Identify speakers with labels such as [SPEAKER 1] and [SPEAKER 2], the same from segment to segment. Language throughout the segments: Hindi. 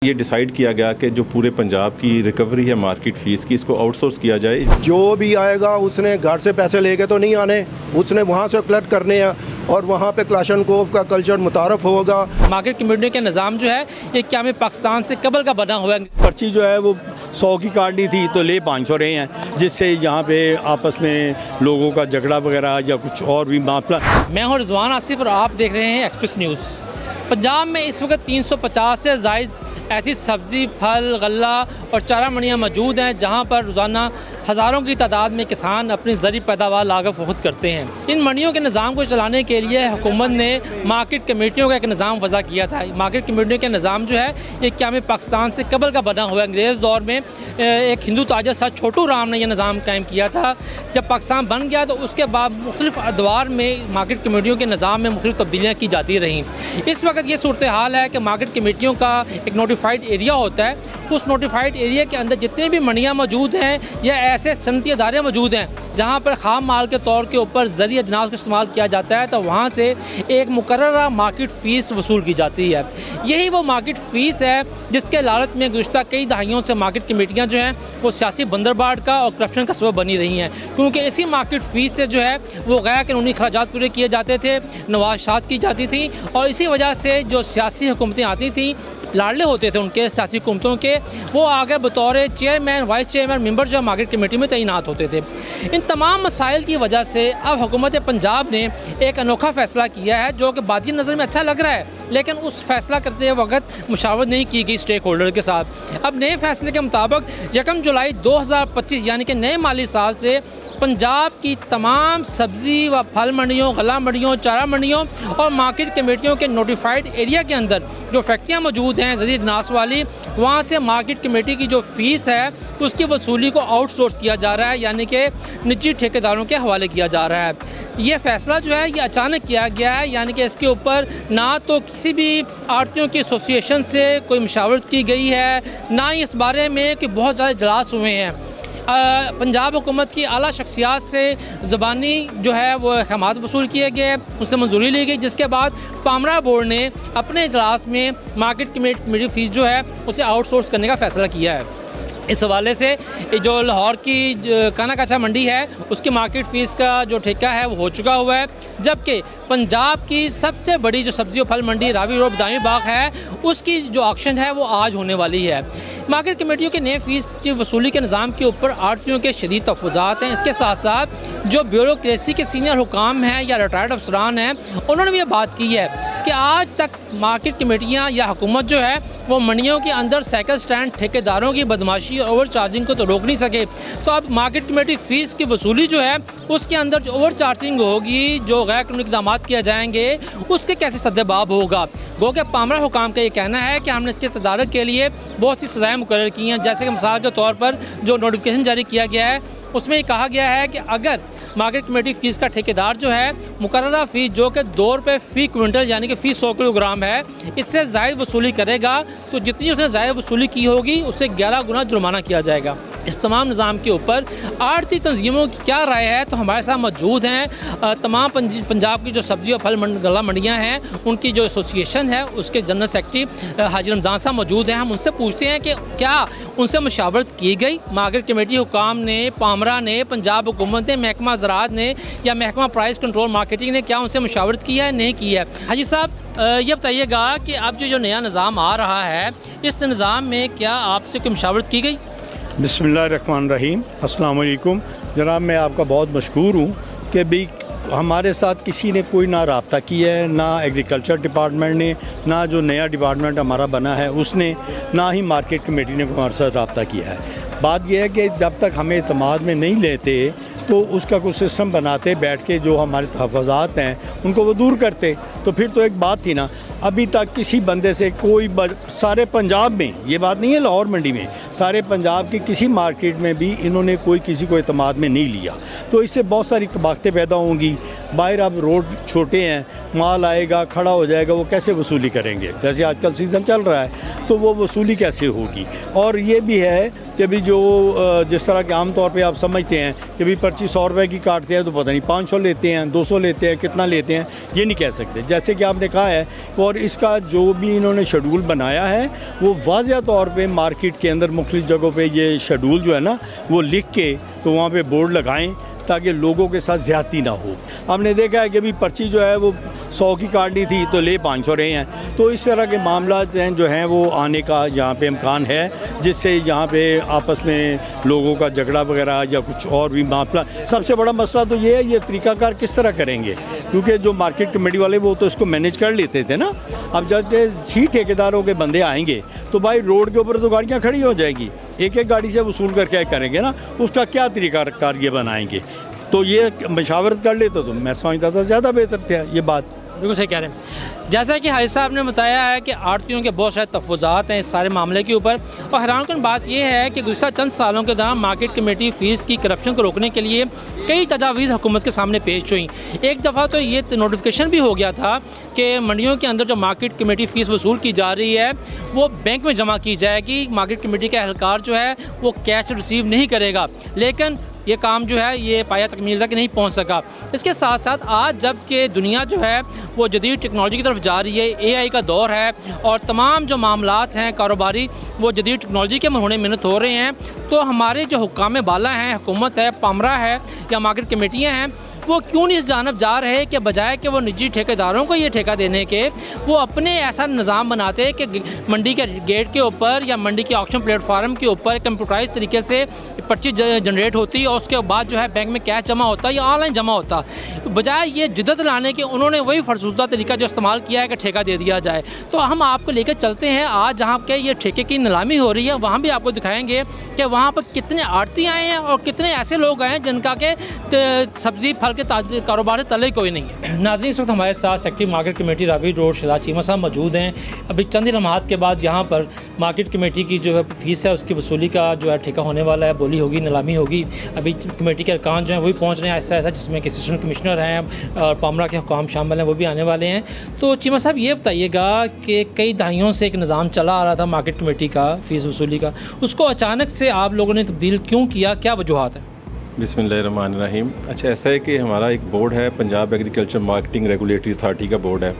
[SPEAKER 1] ये डिसाइड किया गया कि जो पूरे पंजाब की रिकवरी है मार्केट फ़ीस की, इसको आउटसोर्स किया जाए।
[SPEAKER 2] जो भी आएगा उसने घर से पैसे लेके तो नहीं आने, उसने वहाँ से कलेक्ट करने हैं और वहाँ पे क्लाशनकोफ का कल्चर मुतारफ होगा।
[SPEAKER 3] मार्केट कमेटी का निज़ाम जो है ये क्या में पाकिस्तान से कबल का बना हुआ है।
[SPEAKER 4] पर्ची जो है वो 100 की काटनी थी तो ले 500 रहे हैं, जिससे यहाँ पे आपस में लोगों का झगड़ा वगैरह या कुछ और भी मामला।
[SPEAKER 3] मैं हूँ रिजवान आसिफ और आप देख रहे हैं एक्सप्रेस न्यूज़। पंजाब में इस वक्त 350 से ज़ायद ऐसी सब्ज़ी, फल, गल्ला और चारा मंडियाँ मौजूद हैं जहाँ पर रोज़ाना हज़ारों की तादाद में किसान अपनी ज़री पैदावार लागत फ़रोख्त करते हैं। इन मंडियों के निज़ाम को चलाने के लिए हुकूमत ने मार्केट कमेटियों का एक निज़ाम वज़ा किया था। मार्केट कमेटियों का निज़ाम जो है ये क्या में पाकिस्तान से कबल का बना हुआ है। अंग्रेज़ दौर में एक हिंदू ताजर साहब छोटू राम ने यह निज़ाम कायम किया था। जब पाकिस्तान बन गया तो उसके बाद मुख्तलिफ़ अदवार में मार्केट कमेटियों के निज़ाम में मुख्तलिफ़ तब्दीलियाँ की जाती रहीं। इस वक्त ये सूरत हाल है कि मार्केट कमेटियों का एक नोटिफाइड एरिया होता है, उस नोटिफाइड एरिया के अंदर जितने भी मंडियाँ मौजूद हैं या ऐसे सनती अदारे मौजूद हैं जहाँ पर ख़ाम माल के तौर के ऊपर ज़रिए अजनास का इस्तेमाल किया जाता है, तो वहाँ से एक मुकर्ररा मार्केट फ़ीस वसूल की जाती है। यही वो मार्केट फ़ीस है जिसके लालच में गुज़श्ता कई दहाइयों से मार्केट कमेटियाँ जो हैं वो सियासी बंदरबाट का और करप्शन का सबब बनी रही हैं, क्योंकि इसी मार्केट फ़ीस से जो है वो गैर कानूनी खर्चात पूरे किए जाते थे, नवाशात की जाती थी और इसी वजह से जो सियासी हुकूमतें आती थी, लाडले होते थे उनके सियासी हुकूमतों के, वो आगे बतौर चेयरमैन, वाइस चेयरमैन, मेंबर जो मार्केट कमेटी में तैनात होते थे। इन तमाम मसाइल की वजह से अब हुकूमत पंजाब ने एक अनोखा फ़ैसला किया है जो कि बादी नज़र में अच्छा लग रहा है, लेकिन उस फैसला करते वक्त मुशावरत नहीं की गई स्टेक होल्डर के साथ। अब नए फैसले के मुताबिक 1 जुलाई 2025 यानी कि नए माली साल से पंजाब की तमाम सब्ज़ी व फल मंडियों, गला मंडियों, चारा मंडियों और मार्केट कमेटियों के नोटिफाइड एरिया के अंदर जो फैक्ट्रियाँ मौजूद हैं ज़रिए अजनास वाली, वहाँ से मार्केट कमेटी की जो फ़ीस है उसकी वसूली को आउटसोर्स किया जा रहा है, यानी कि निजी ठेकेदारों के हवाले किया जा रहा है। ये फ़ैसला जो है ये अचानक किया गया है, यानी कि इसके ऊपर ना तो किसी भी आड़तियों की एसोसिएशन से कोई मशावरत की गई है, ना ही इस बारे में कि बहुत ज़्यादा इजलास हुए हैं। पंजाब हुकूमत की आला शख्सियात से ज़बानी जो है वो अहकामात वसूल किए गए, उससे मंजूरी ली गई, जिसके बाद पामरा बोर्ड ने अपने इजलास में मार्केट कमेटी फ़ीस जो है उसे आउटसोर्स करने का फ़ैसला किया है। इस हवाले से जो लाहौर की काना काछा मंडी है उसकी मार्केट फ़ीस का जो ठेका है वो हो चुका हुआ है, जबकि पंजाब की सबसे बड़ी जो सब्ज़ी और फल मंडी रावी रोड बदामी बाग है उसकी जो ऑक्शन है वो आज होने वाली है। मार्केट कमेटियों के नए फ़ीस की वसूली के निज़ाम के ऊपर आड़तियों के शदीद तहफ़्फ़ुज़ात हैं। इसके साथ साथ जो ब्यूरोक्रेसी के सीनियर हुकाम हैं या रिटायर्ड अफसरान हैं उन्होंने भी ये बात की है कि आज तक मार्केट कमेटियाँ या हुकूमत जो है वो मंडियों के अंदर साइकिल स्टैंड ठेकेदारों की बदमाशी और ओवर चार्जिंग को तो रोक नहीं सके, तो अब मार्केट कमेटी फ़ीस की वसूली जो है उसके अंदर जो ओवर चार्जिंग होगी, जो गैर कानूनी इक़दाम किए जाएंगे उसके कैसे सद्देबाब होगा। गो के पामरा हुकाम का ये कहना है कि हमने इसके तदारक के लिए बहुत सी सज़ाएँ मुकर्रर की हैं, जैसे कि मिसाल के तौर पर जो नोटिफिकेशन जारी किया गया है उसमें ये कहा गया है कि अगर मार्केट कमेटी फ़ीस का ठेकेदार जो है मुकर्ररा फ़ीस जो कि 2 रुपये फ़ी क्विंटल यानी कि फ़ी 100 किलोग्राम है इससे ज़ायद वसूली करेगा तो जितनी उसने ज़ायद वसूली की होगी उससे 11 गुना जुर्माना किया जाएगा। इस तमाम निज़ाम के ऊपर आड़ती तंजीमों की क्या राय है, तो हमारे साथ मौजूद हैं तमाम पंजाब की जो सब्ज़ी और फल गला मंडियाँ हैं उनकी जो एसोसिएशन है उसके जनरल सेक्रेटरी हाजी रमज़ान साहब मौजूद हैं। हम उनसे पूछते हैं कि क्या उनसे मशावरत की गई मार्केट कमेटी हुकाम ने, पामरा ने, पंजाब हुकूमत ने, महकमा ज़राअत ने या महकमा प्राइस कंट्रोल मार्केटिंग ने क्या उनसे मशावरत की है, नहीं की है। हाजी साहब ये बताइएगा कि अब जो नया निज़ाम आ रहा है इस निज़ाम में क्या आपसे कोई मशावरत की गई?
[SPEAKER 4] बिस्मिल्लाहिर्रहमानिर्रहीम, अस्सलाम वालेकुम। जनाब मैं आपका बहुत मशकूर हूँ कि भी हमारे साथ किसी ने कोई ना रब्ता किया है, ना एग्रीकल्चर डिपार्टमेंट ने, ना जो नया डिपार्टमेंट हमारा बना है उसने, ना ही मार्केट कमेटी ने हमारे साथ रब्ता किया है। बात यह है कि जब तक हमें इत्मीनान में नहीं लेते तो उसका कुछ सिस्टम बनाते, बैठ के जो हमारे तहफ़्फ़ुज़ात हैं उनको वो दूर करते, तो फिर तो एक बात थी ना। अभी तक किसी बंदे से कोई सारे पंजाब में, ये बात नहीं है लाहौर मंडी में, सारे पंजाब की किसी मार्केट में भी इन्होंने कोई किसी को इत्मीनान में नहीं लिया, तो इससे बहुत सारी कबाख्तें पैदा होंगी। बाहर अब रोड छोटे हैं, माल आएगा खड़ा हो जाएगा, वो कैसे वसूली करेंगे? जैसे आजकल सीज़न चल रहा है तो वो वसूली कैसे होगी? और ये भी है कि अभी जो जिस तरह के आम तौर पे आप समझते हैं कि भाई पर्ची 100 रुपये की काटते हैं तो पता नहीं 500 लेते हैं, 200 लेते हैं, कितना लेते हैं ये नहीं कह सकते, जैसे कि आपने कहा है। और इसका जो भी इन्होंने शेड्यूल बनाया है वो वाज़ेह तौर पे मार्केट के अंदर मुख्तलिफ़ जगहों पे ये शेड्यूल जो है ना वो लिख के तो वहाँ पे बोर्ड लगाएं ताकि लोगों के साथ ज़्यादती ना हो। हमने देखा है कि भी पर्ची जो है वो 100 की काटनी थी तो ले 500 रहे हैं। तो इस तरह के मामला जो हैं वो आने का यहाँ पे इम्कान है, जिससे यहाँ पे आपस में लोगों का झगड़ा वगैरह या कुछ और भी मामला। सबसे बड़ा मसला तो ये है ये तरीक़ाकार किस तरह करेंगे, क्योंकि जो मार्केट कमेटी वाले वो तो इसको मैनेज कर लेते थे ना। अब जब ही ठेकेदारों के बंदे आएंगे तो भाई रोड के ऊपर तो गाड़ियाँ खड़ी हो जाएगी, एक एक गाड़ी से वसूल करके करेंगे ना, उसका क्या तरीक़ाकार ये बनाएंगे? तो ये मशावरत कर लेते तो मैं समझता था ज़्यादा बेहतर था ये बात।
[SPEAKER 3] बिल्कुल सही कह रहे हैं। जैसा कि हाजी साहब ने बताया है कि आड़तियों के बहुत सारे तफवुज़ात हैं इस सारे मामले के ऊपर, और हैरानकुन बात यह है कि गुज़श्ता चंद सालों के दौरान मार्केट कमेटी फ़ीस की करप्शन को रोकने के लिए कई तजावीज़ हुकूमत के सामने पेश हुई। एक दफ़ा तो ये नोटिफिकेशन भी हो गया था कि मंडियों के अंदर जो मार्केट कमेटी फ़ीस वसूल की जा रही है वो बैंक में जमा की जाएगी, मार्केट कमेटी का एहलकार जो है वो कैश रिसीव नहीं करेगा। लेकिन ये काम जो है ये पाया तकमील तक नहीं पहुंच सका। इसके साथ साथ आज जबकि दुनिया जो है वो जदीद टेक्नोलॉजी की तरफ जा रही है, AI का दौर है और तमाम जो मामलात हैं कारोबारी वो जदीद टेक्नोलॉजी के होने मेहनत हो रहे हैं, तो हमारे जो हुक्काम बाला हैं, हुकूमत है, पामरा है या मार्केट कमेटियाँ हैं, वो क्यों नहीं इस जानब जा रहे कि बजाय कि वो निजी ठेकेदारों को ये ठेका देने के वो अपने ऐसा निज़ाम बनाते कि मंडी के गेट के ऊपर या मंडी के ऑक्शन प्लेटफार्म के ऊपर कंप्यूटराइज तरीके से पर्ची जनरेट होती और उसके बाद जो है बैंक में कैश जमा होता या ऑनलाइन जमा होता। बजाय ये जिद्दत लाने के उन्होंने वही फरसूदा तरीका जो इस्तेमाल किया है कि ठेका दे दिया जाए। तो हम आपको लेकर चलते हैं आज जहाँ के ये ठेके की नीलामी हो रही है, वहाँ भी आपको दिखाएँगे कि वहाँ पर कितने आड़ती आए हैं और कितने ऐसे लोग आए हैं जिनका के सब्ज़ी फल के कारोबार से तले कोई नहीं है। नाज़रीन, इस वक्त हमारे साथ secretary market committee Ravi road Shahzad Cheema साहब मौजूद हैं। अभी चंद ही लम्हात के बाद यहाँ पर मार्केट कमेटी की जो है फ़ीस है उसकी वसूली का जो है ठेका होने वाला है, बोली होगी, नीलामी होगी। अभी कमेटी के अरकान जो हैं वही पहुँच रहे हैं ऐसा ऐसा, जिसमें कि असिस्टेंट कमिश्नर हैं और पामरा के हुकाम शामिल हैं, वो भी आने वाले हैं। तो चीमा साहब ये बताइएगा कि कई दहाइयों से एक निज़ाम चला आ रहा था मार्केट कमेटी का फ़ीस वसूली का, उसको अचानक से आप लोगों ने तब्दील क्यों किया, क्या वजूहात है?
[SPEAKER 1] बिस्मिल्लाहिर्रहमानिर्रहीम। अच्छा, ऐसा है कि हमारा एक बोर्ड है, Punjab agriculture marketing regulatory authority का बोर्ड है।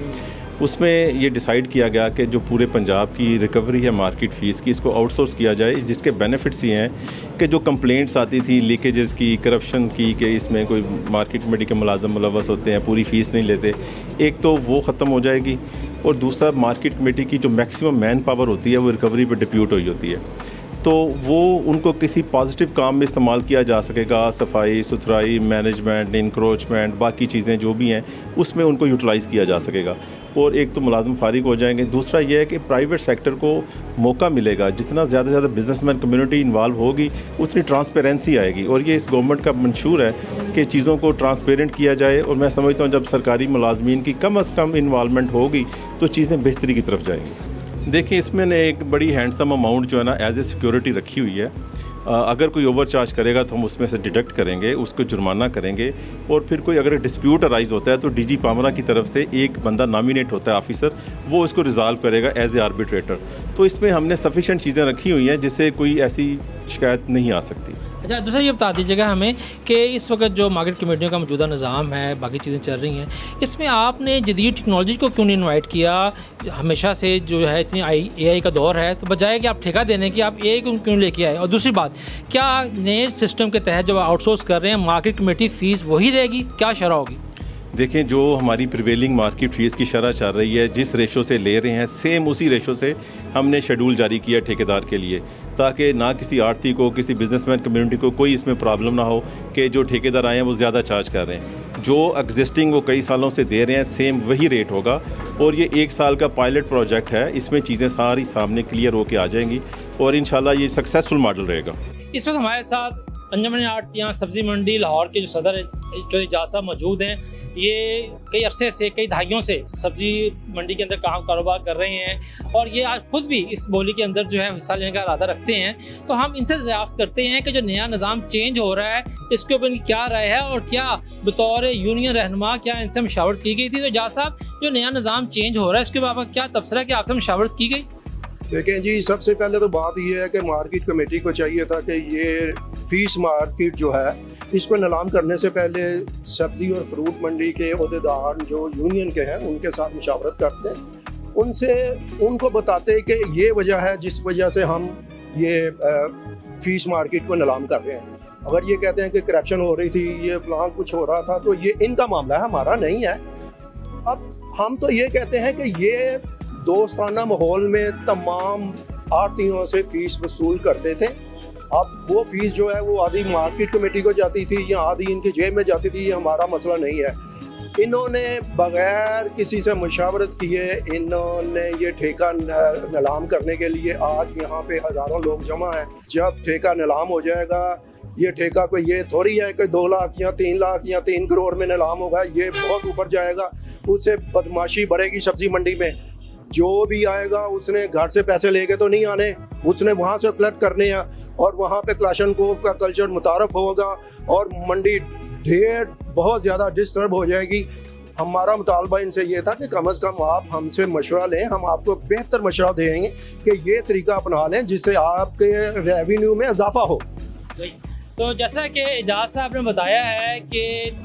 [SPEAKER 1] उसमें ये डिसाइड किया गया कि जो पूरे पंजाब की रिकवरी है मार्केट फ़ीस की, इसको आउटसोर्स किया जाए, जिसके बेनिफिट्स ये हैं कि जो कंप्लेंट्स आती थी लीकेजेस की, करप्शन की, कि इसमें कोई मार्केट कमेटी के मुलाज़म मुलव्वस होते हैं, पूरी फ़ीस नहीं लेते, एक तो वो ख़त्म हो जाएगी। और दूसरा, मार्केट कमेटी की जो मैक्सिमम मैन पावर होती है वो रिकवरी पर डिप्यूट हुई होती है, तो वो उनको किसी पॉजिटिव काम में इस्तेमाल किया जा सकेगा। सफाई सुथराई, मैनेजमेंट, इंक्रोचमेंट, बाकी चीज़ें जो भी हैं उसमें उनको यूटिलाइज़ किया जा सकेगा। और एक तो मुलाज़िम फारिग हो जाएंगे, दूसरा ये है कि प्राइवेट सेक्टर को मौका मिलेगा। जितना ज़्यादा से ज़्यादा बिजनेसमैन कम्युनिटी इन्वॉल्व होगी उतनी ट्रांसपेरेंसी आएगी। और ये इस गवर्नमेंट का मंशूर है कि चीज़ों को ट्रांसपेरेंट किया जाए। और मैं समझता हूँ जब सरकारी मुलाजमीन की कम अज़ कम इन्वॉल्वमेंट होगी तो चीज़ें बेहतरी की तरफ जाएंगी। देखिए, इसमें ने एक बड़ी हैंडसम अमाउंट जो है ना एज ए सिक्योरिटी रखी हुई है। अगर कोई ओवर चार्ज करेगा तो हम उसमें से डिडक्ट करेंगे, उसको जुर्माना करेंगे। और फिर कोई अगर डिस्प्यूट अराइज होता है तो डीजी पामरा की तरफ से एक बंदा नॉमिनेट होता है ऑफिसर, वो इसको रिजॉल्व करेगा एज ए आर्बिट्रेटर। तो इसमें हमने सफिशेंट चीज़ें रखी हुई हैं जिससे कोई ऐसी शिकायत नहीं आ सकती।
[SPEAKER 3] अच्छा, दूसरा ये बता दीजिएगा हमें कि इस वक्त जो मार्केट कमेटियों का मौजूदा निज़ाम है, बाकी चीज़ें चल रही हैं, इसमें आपने जदीद टेक्नोलॉजी को क्यों नहीं इन्वाइट किया? हमेशा से जो है इतनी AI का दौर है, तो बजाय कि आप ठेका देने की आप AI को क्यों लेके आए? और दूसरी बात, क्या नए सिस्टम के तहत जब आउटसोर्स कर रहे हैं मार्केट कमेटी फ़ीस वही रहेगी, क्या शरह होगी?
[SPEAKER 1] देखें, जो हमारी प्रिवेलिंग मार्केट फ़ीस की शरह चल रही है, जिस रेशो से ले रहे हैं सेम उसी रेशो से हमने शेड्यूल जारी किया ठेकेदार के लिए, ताकि ना किसी आड़ती को, किसी बिजनेसमैन कम्युनिटी को कोई इसमें प्रॉब्लम ना हो कि जो ठेकेदार आए हैं वो ज़्यादा चार्ज कर रहे हैं। जो एग्जिस्टिंग वो कई सालों से दे रहे हैं सेम वही रेट होगा। और ये 1 साल का पायलट प्रोजेक्ट है, इसमें चीज़ें सारी सामने क्लियर होकर आ जाएंगी और इंशाल्लाह ये सक्सेसफुल मॉडल रहेगा।
[SPEAKER 3] इस वक्त हमारे साथ अंजुमन आड़तियाँ सब्ज़ी मंडी लाहौर के जो सदर जो एजाज साहब मौजूद हैं, ये कई अरसे से, कई दहाइयों से सब्ज़ी मंडी के अंदर कारोबार कर रहे हैं और ये आज खुद भी इस बोली के अंदर जो है हिस्सा लेने का इरादा रखते हैं। तो हम इनसे दरियाफ्त करते हैं कि जो नया निज़ाम चेंज हो रहा है इसके ऊपर इनकी क्या राय है और क्या बतौर यूनियन रहनुमा क्या इनसे मशावरत की गई थी। तो एजाज साहब, जो नया निज़ाम चेंज हो रहा है इसके ऊपर आपका क्या तबसरा है कि आपसे मशावरत की गई?
[SPEAKER 2] देखें जी, सबसे पहले तो बात यह है कि मार्केट कमेटी को चाहिए था कि ये फ़ीस मार्केट जो है इसको नीलाम करने से पहले सब्ज़ी और फ्रूट मंडी के अहदेदार जो यूनियन के हैं उनके साथ मुशावरत करते हैं, उनसे उनको बताते कि ये वजह है जिस वजह से हम ये फ़ीस मार्केट को नीलाम कर रहे हैं। अगर ये कहते हैं कि करप्शन हो रही थी, ये फलां कुछ हो रहा था, तो ये इनका मामला है, हमारा नहीं है। अब हम तो ये कहते हैं कि ये दोस्ताना माहौल में तमाम आड़तियों से फ़ीस वसूल करते थे। अब वो फ़ीस जो है वो आधी मार्केट कमेटी को जाती थी या आधी इनकी जेब में जाती थी, ये हमारा मसला नहीं है। इन्होंने बगैर किसी से मुशावरत किए इन्होंने ये ठेका नीलाम करने के लिए, आज यहाँ पे हज़ारों लोग जमा हैं। जब ठेका नीलाम हो जाएगा, ये ठेका कोई ये थोड़ी है कि 2 लाख या 3 लाख या 3 करोड़ में नीलाम होगा, ये बहुत ऊपर जाएगा। उससे बदमाशी बढ़ेगी सब्ज़ी मंडी में। जो भी आएगा उसने घर से पैसे लेके तो नहीं आने, उसने वहाँ से कलेक्ट करने हैं और वहाँ पे क्लाशनकोफ का कल्चर मुतारफ होगा और मंडी ढेर बहुत ज़्यादा डिस्टर्ब हो जाएगी। हमारा मुतालबा इनसे ये था कि कम से कम आप हमसे मशवरा लें, हम आपको बेहतर मशवरा देंगे कि ये तरीका अपना लें जिससे आपके रेवेन्यू में इजाफा हो।
[SPEAKER 3] तो जैसा कि एजाज साहब ने बताया है कि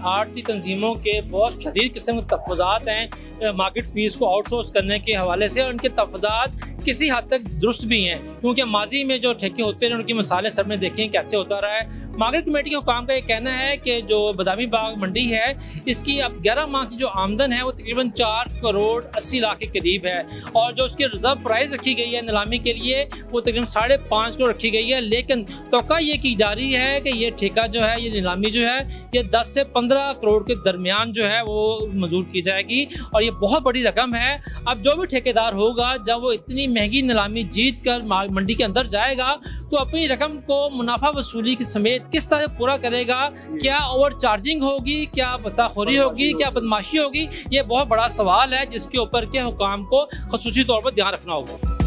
[SPEAKER 3] आड़ती तंजीमों के बहुत शदीद किस्म के तहफ़्फ़ुज़ात हैं मार्केट फ़ीस को आउटसोर्स करने के हवाले से, और उनके तहफ़्फ़ुज़ात किसी हद तक दुरुस्त भी हैं, क्योंकि माजी में जो ठेके होते हैं उनकी मिसालें सब ने देखी हैं कैसे होता रहा है। मार्केट कमेटी के हुकाम का ये कहना है कि जो बदामी बाग मंडी है इसकी अब 11 माह की जो आमदन है वो तकरीबन 4 करोड़ 80 लाख के करीब है, और जो उसकी रिजर्व प्राइस रखी गई है नीलामी के लिए वो तकरीबन 5.5 करोड़ रखी गई है। लेकिन तोक़ा ये की जा रही है कि ये ठेका जो है, ये नीलामी जो है, ये 10 से 15 करोड़ के दरमियान जो है वो मंजूर की जाएगी, और ये बहुत बड़ी रकम है। अब जो भी ठेकेदार होगा जब वो इतनी महंगी नीलामी जीत कर मंडी के अंदर जाएगा तो अपनी रकम को मुनाफा वसूली के समेत किस तरह पूरा करेगा? क्या ओवर चार्जिंग होगी, क्या बताखोरी होगी, क्या बदमाशी होगी? ये बहुत बड़ा सवाल है जिसके ऊपर के हुकाम को ख़ुसूसी तौर पर ध्यान रखना होगा।